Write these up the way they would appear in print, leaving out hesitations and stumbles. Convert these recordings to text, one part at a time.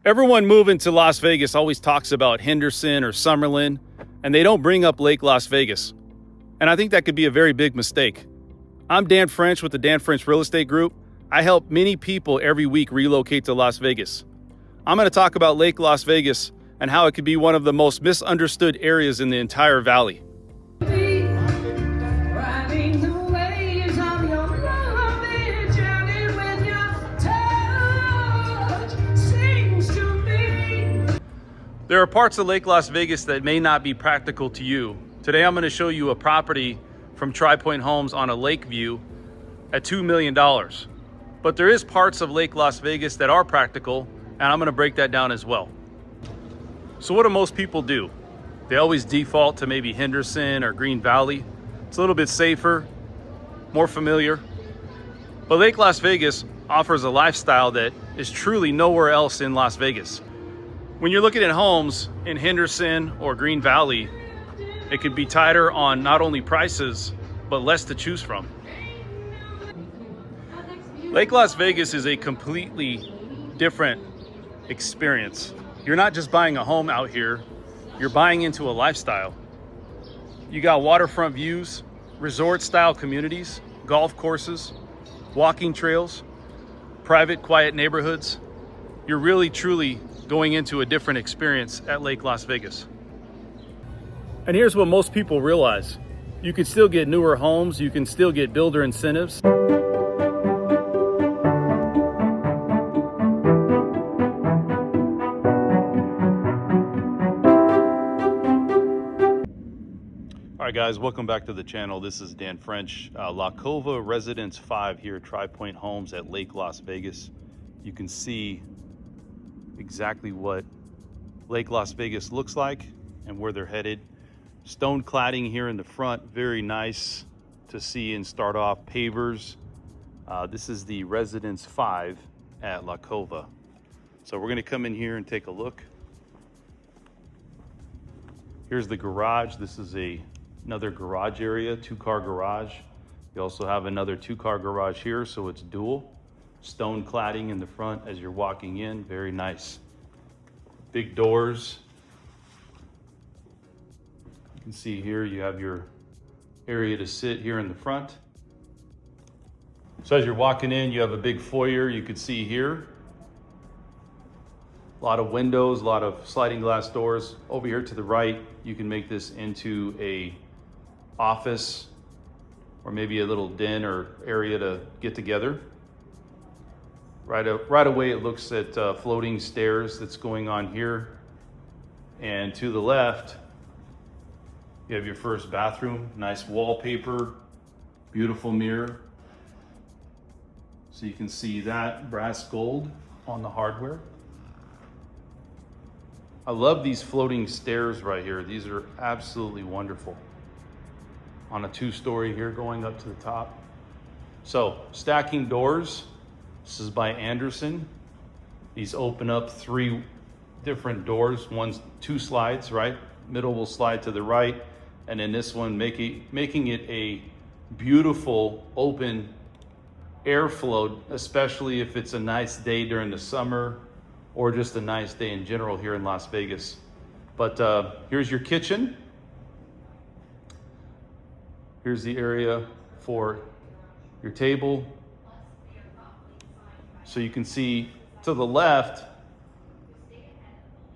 Everyone moving to Las Vegas always talks about Henderson or Summerlin, and they don't bring up Lake Las Vegas. And I think that could be a very big mistake. I'm Dan French with the Dan French Real Estate Group. I help many people every week relocate to Las Vegas. I'm going to talk about Lake Las Vegas and how it could be one of the most misunderstood areas in the entire valley. There are parts of Lake Las Vegas that may not be practical to you. Today I'm going to show you a property from Tri Pointe Homes on a lake view at $2 million. But there is parts of Lake Las Vegas that are practical, and I'm going to break that down as well. So what do most people do? They always default to maybe Henderson or Green Valley. It's a little bit safer, more familiar. But Lake Las Vegas offers a lifestyle that is truly nowhere else in Las Vegas. When you're looking at homes in Henderson or Green Valley, it could be tighter on not only prices, but less to choose from. Lake Las Vegas is a completely different experience. You're not just buying a home out here, you're buying into a lifestyle. You got waterfront views, resort style communities, golf courses, walking trails, private quiet neighborhoods. You're really truly going into a different experience at Lake Las Vegas. And here's what most people realize. You can still get newer homes, you can still get builder incentives. All right guys, welcome back to the channel. This is Dan French, La Cova Residence 5 here at Tri Pointe Homes at Lake Las Vegas. You can see exactly what Lake Las Vegas looks like and where they're headed. Stone cladding here in the front, very nice to see and start off. Pavers. This is the Residence 5 at La Cova. So we're going to come in here and take a look. Here's the garage. This is another garage area, 2-car garage. You also have another 2-car garage here, so it's dual. Stone cladding in the front as you're walking in, very nice. Big doors. You can see here you have your area to sit here in the front. So as you're walking in, you have a big foyer you could see here. A lot of windows, a lot of sliding glass doors. Over here to the right, you can make this into a office or maybe a little den or area to get together. Right away, it looks at floating stairs that's going on here. And to the left, you have your first bathroom, nice wallpaper, beautiful mirror. So you can see that brass gold on the hardware. I love these floating stairs right here. These are absolutely wonderful. On a 2-story here going up to the top. So stacking doors. This is by Anderson. These open up 3 different doors. One's 2 slides, right? Middle will slide to the right. And then this one making it a beautiful open airflow, especially if it's a nice day during the summer or just a nice day in general here in Las Vegas. But here's your kitchen. Here's the area for your table. So you can see to the left,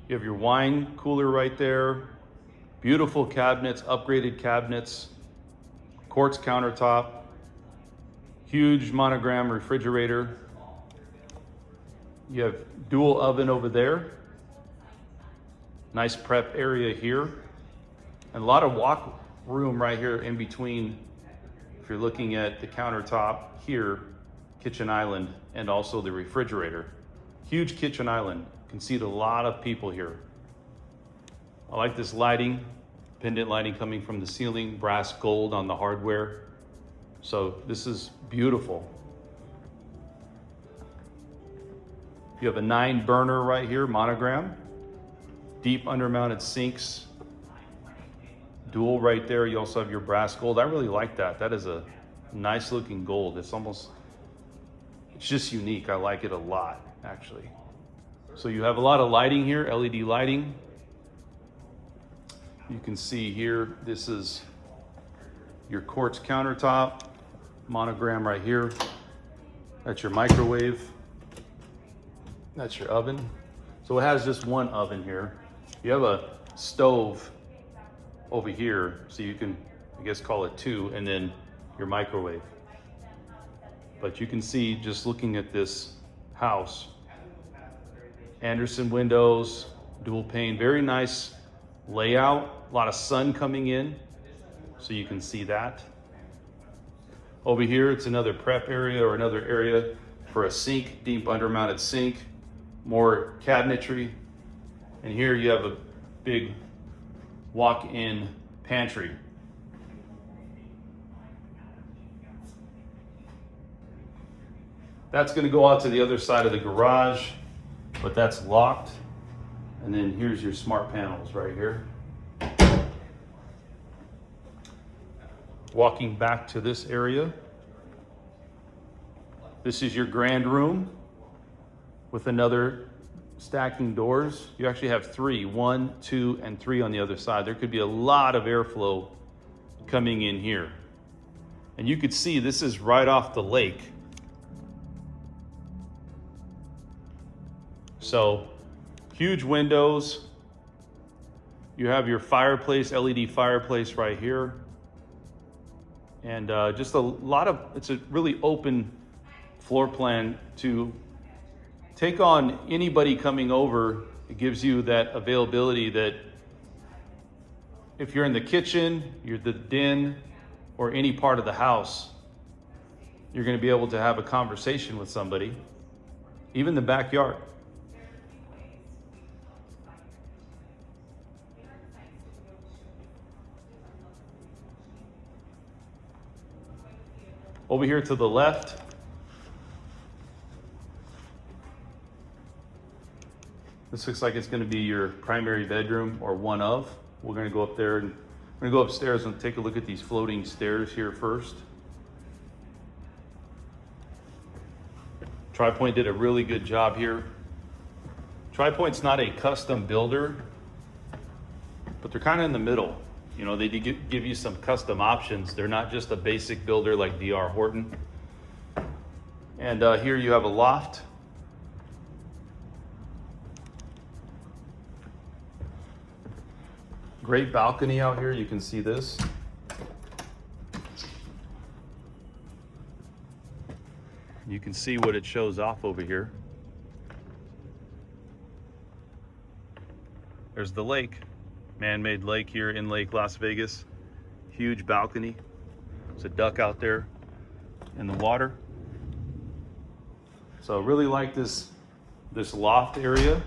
you have your wine cooler right there. Beautiful cabinets, upgraded cabinets, quartz countertop, huge monogram refrigerator. You have dual oven over there. Nice prep area here. And a lot of walk room right here in between. If you're looking at the countertop here, kitchen island, and also the refrigerator. Huge kitchen island. You can seat a lot of people here. I like this lighting, pendant lighting coming from the ceiling, brass gold on the hardware. So this is beautiful. You have a 9-burner right here, monogram. Deep undermounted sinks. Dual right there. You also have your brass gold. I really like that. That is a nice looking gold. It's just unique. I like it a lot, actually. So you have a lot of lighting here, LED lighting. You can see here, this is your quartz countertop, monogram right here. That's your microwave. That's your oven. So it has just one oven here. You have a stove over here, so you can, I guess, call it two, and then your microwave. But you can see, just looking at this house, Anderson windows, dual pane, very nice layout, a lot of sun coming in, so you can see that. Over here, it's another prep area or another area for a sink, deep undermounted sink, more cabinetry. And here you have a big walk-in pantry. That's going to go out to the other side of the garage, but that's locked. And then here's your smart panels right here. Walking back to this area, this is your grand room with another stacking doors. You actually have three, 1, 2, and 3 on the other side. There could be a lot of airflow coming in here. And you could see this is right off the lake. So huge windows. You have your fireplace, LED fireplace right here. And just a lot of, it's a really open floor plan to take on anybody coming over. It gives you that availability that if you're in the kitchen, you're the den, or any part of the house, you're going to be able to have a conversation with somebody, even the backyard. Over here to the left, this looks like it's going to be your primary bedroom, or one of. We're going to go up there and we're going to go upstairs and take a look at these floating stairs here first. Tri Pointe did a really good job here. Tri Pointe's not a custom builder, but they're kind of in the middle. You know, they give you some custom options. They're not just a basic builder like D.R. Horton. And here you have a loft. Great balcony out here. You can see this. You can see what it shows off over here. There's the lake. Man-made lake here in Lake Las Vegas. Huge balcony. There's a duck out there in the water. So I really like this loft area.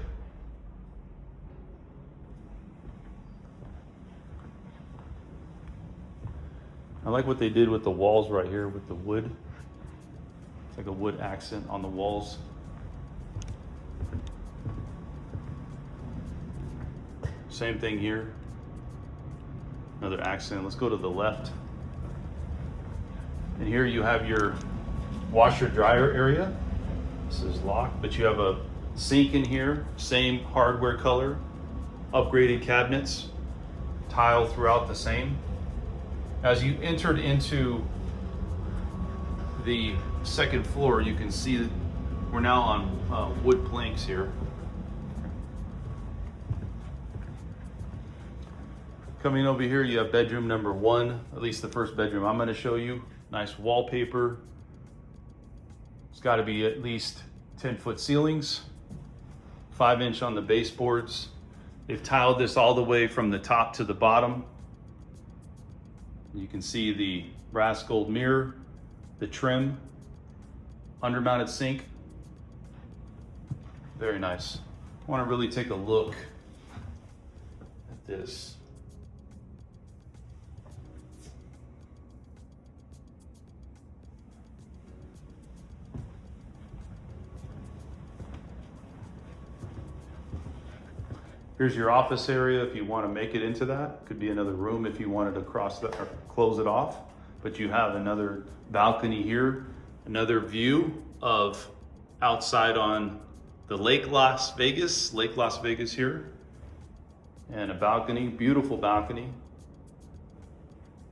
I like what they did with the walls right here with the wood. It's like a wood accent on the walls. Same thing here. Another accent. Let's go to the left. And here you have your washer dryer area. This is locked, but you have a sink in here, same hardware color, upgraded cabinets, tile throughout the same. As you entered into the second floor, you can see that we're now on wood planks here. Coming over here, you have bedroom number 1, at least the first bedroom I'm going to show you. Nice wallpaper. It's got to be at least 10-foot ceilings, 5-inch on the baseboards. They've tiled this all the way from the top to the bottom. You can see the brass gold mirror, the trim, undermounted sink. Very nice. I want to really take a look at this. Here's your office area if you want to make it into that. Could be another room if you wanted to cross that or close it off. But you have another balcony here, another view of outside on the Lake Las Vegas here. And a balcony, beautiful balcony.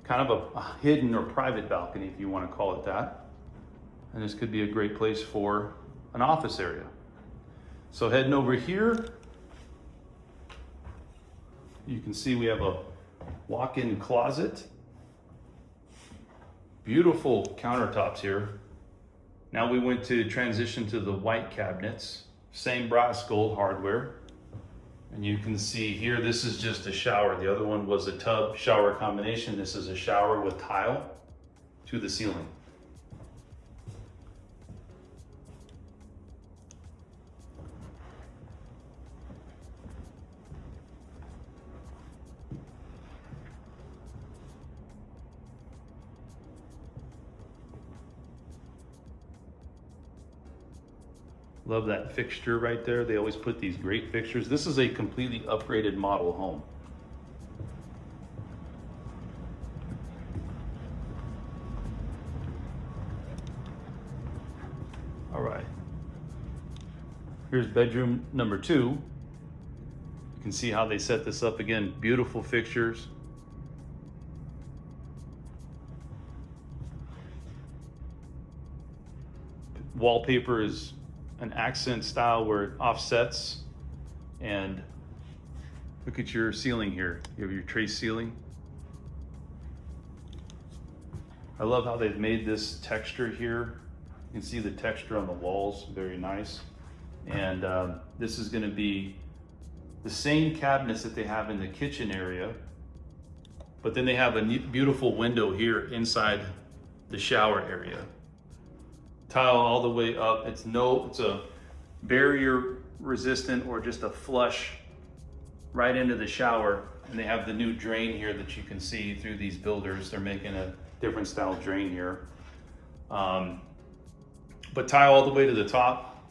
Kind of a hidden or private balcony, if you want to call it that. And this could be a great place for an office area. So heading over here, you can see we have a walk-in closet. Beautiful countertops here. Now we went to transition to the white cabinets, same brass gold hardware. And you can see here, this is just a shower. The other one was a tub shower combination. This is a shower with tile to the ceiling. Love that fixture right there. They always put these great fixtures. This is a completely upgraded model home. All right. Here's bedroom number 2. You can see how they set this up again. Beautiful fixtures. Wallpaper is an accent style where it offsets, and look at your ceiling here. You have your trace ceiling. I love how they've made this texture here. You can see the texture on the walls, very nice. And this is going to be the same cabinets that they have in the kitchen area, but then they have a beautiful window here inside the shower area. Tile all the way up. It's a barrier resistant or just a flush right into the shower. And they have the new drain here that you can see through these builders. They're making a different style drain here. But tile all the way to the top.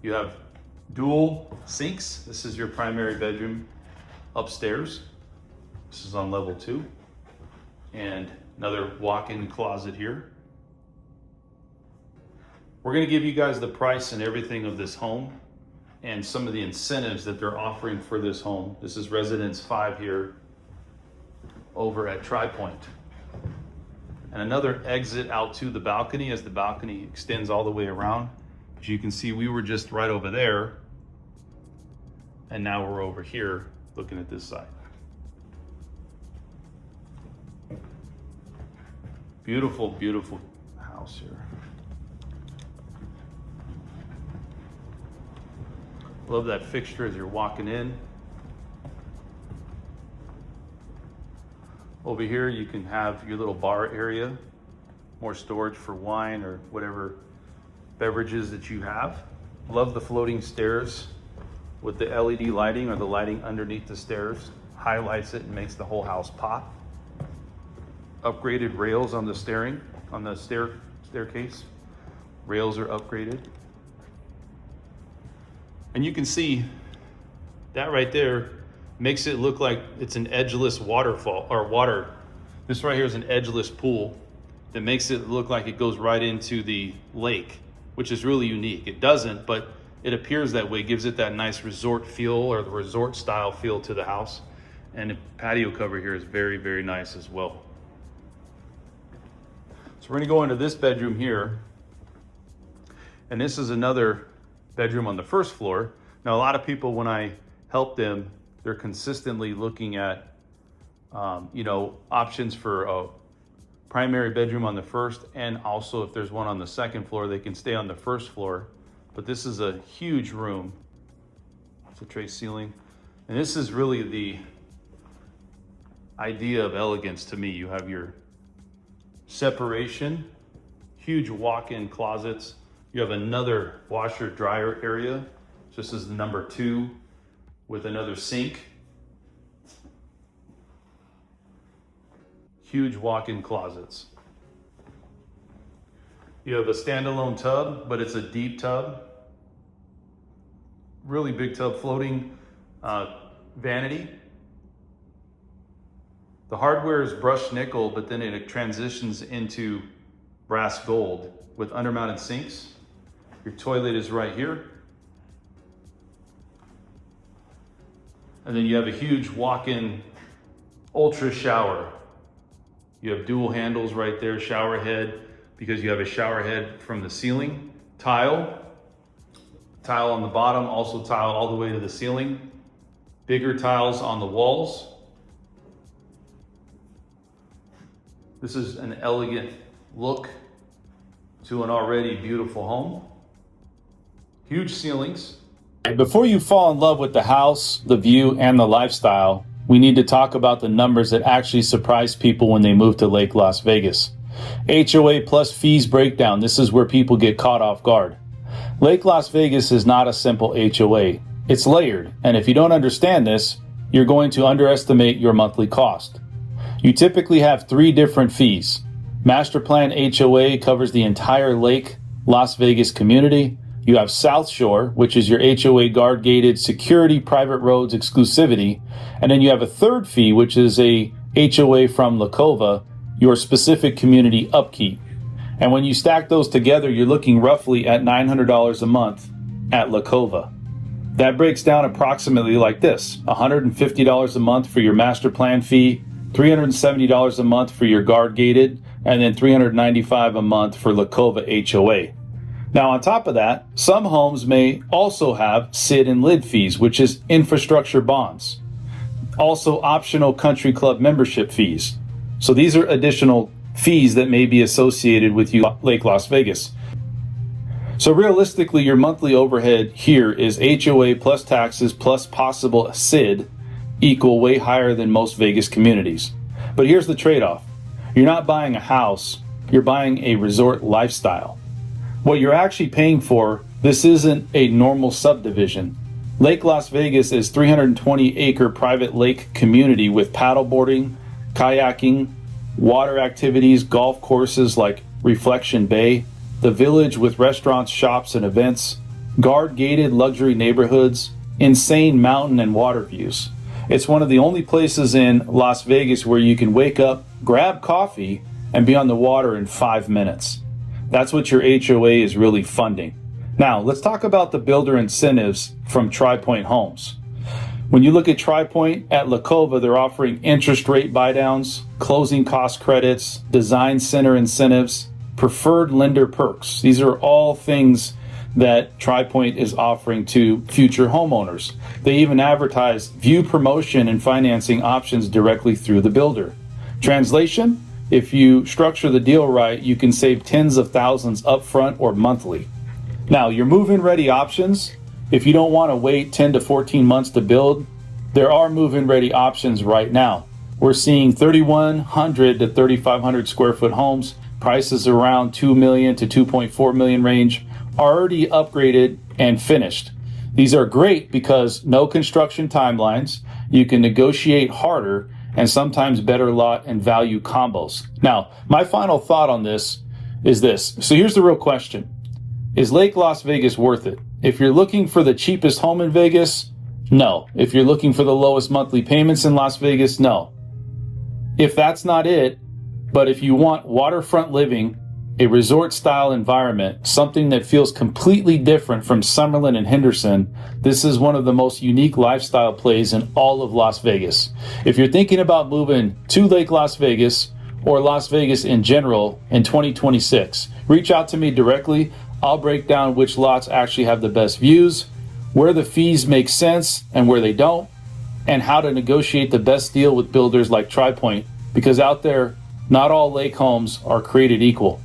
You have dual sinks. This is your primary bedroom upstairs. This is on level 2. And another walk-in closet here. We're going to give you guys the price and everything of this home and some of the incentives that they're offering for this home. This is Residence 5 here over at Tri Pointe. And another exit out to the balcony as the balcony extends all the way around. As you can see, we were just right over there, and now we're over here looking at this side. Beautiful, beautiful house here. Love that fixture as you're walking in. Over here, you can have your little bar area, more storage for wine or whatever beverages that you have. Love the floating stairs with the LED lighting or the lighting underneath the stairs. Highlights it and makes the whole house pop. Upgraded rails on the staircase. Rails are upgraded. And you can see that right there makes it look like it's an edgeless waterfall or water. This right here is an edgeless pool that makes it look like it goes right into the lake, which is really unique. It doesn't, but it appears that way. It gives it that nice resort feel or the resort style feel to the house. And the patio cover here is very, very nice as well. So we're gonna go into this bedroom here. And this is another bedroom on the first floor. Now, a lot of people, when I help them, they're consistently looking at, options for a primary bedroom on the first, and also if there's one on the second floor, they can stay on the first floor. But this is a huge room. It's a tray ceiling. And this is really the idea of elegance to me. You have your separation, huge walk-in closets. You have another washer dryer area. This is number 2 with another sink. Huge walk-in closets. You have a standalone tub, but it's a deep tub. Really big tub, floating vanity. The hardware is brushed nickel, but then it transitions into brass gold with undermounted sinks. Your toilet is right here. And then you have a huge walk-in ultra shower. You have dual handles right there, shower head, because you have a shower head from the ceiling. Tile on the bottom, also tile all the way to the ceiling. Bigger tiles on the walls. This is an elegant look to an already beautiful home. Huge ceilings. Before you fall in love with the house, the view, and the lifestyle, we need to talk about the numbers that actually surprise people when they move to Lake Las Vegas. HOA plus fees breakdown. This is where people get caught off guard. Lake Las Vegas is not a simple HOA. It's layered, and if you don't understand this, you're going to underestimate your monthly cost. You typically have 3 different fees. Master Plan HOA covers the entire Lake Las Vegas community. You have South Shore, which is your HOA guard-gated security private roads exclusivity. And then you have a third fee, which is a HOA from La Cova, your specific community upkeep. And when you stack those together, you're looking roughly at $900 a month at La Cova. That breaks down approximately like this: $150 a month for your master plan fee, $370 a month for your guard-gated, and then $395 a month for La Cova HOA. Now, on top of that, some homes may also have SID and LID fees, which is infrastructure bonds. Also, optional country club membership fees. So these are additional fees that may be associated with Lake Las Vegas. So realistically, your monthly overhead here is HOA plus taxes plus possible SID equal way higher than most Vegas communities. But here's the trade-off. You're not buying a house, you're buying a resort lifestyle. What you're actually paying for, this isn't a normal subdivision. Lake Las Vegas is 320-acre private lake community with paddleboarding, kayaking, water activities, golf courses like Reflection Bay, the village with restaurants, shops, and events, guard-gated luxury neighborhoods, insane mountain and water views. It's one of the only places in Las Vegas where you can wake up, grab coffee, and be on the water in 5 minutes. That's what your HOA is really funding. Now, let's talk about the builder incentives from Tri Pointe Homes. When you look at Tri Pointe at La Cova, they're offering interest rate buydowns, closing cost credits, design center incentives, preferred lender perks. These are all things that Tri Pointe is offering to future homeowners. They even advertise view promotion and financing options directly through the builder. Translation: if you structure the deal right, you can save tens of thousands upfront or monthly. Now, your move-in ready options, if you don't want to wait 10 to 14 months to build, there are move-in ready options right now. We're seeing 3,100 to 3,500 square foot homes, prices around $2 million to $2.4 million range, already upgraded and finished. These are great because no construction timelines, you can negotiate harder, and sometimes better lot and value combos. Now, my final thought on this is this. So here's the real question. Is Lake Las Vegas worth it? If you're looking for the cheapest home in Vegas, no. If you're looking for the lowest monthly payments in Las Vegas, no. If that's not it, but if you want waterfront living, a resort style environment, something that feels completely different from Summerlin and Henderson, this is one of the most unique lifestyle plays in all of Las Vegas. If you're thinking about moving to Lake Las Vegas or Las Vegas in general in 2026, reach out to me directly. I'll break down which lots actually have the best views, where the fees make sense and where they don't, and how to negotiate the best deal with builders like Tri Pointe, because out there, not all lake homes are created equal.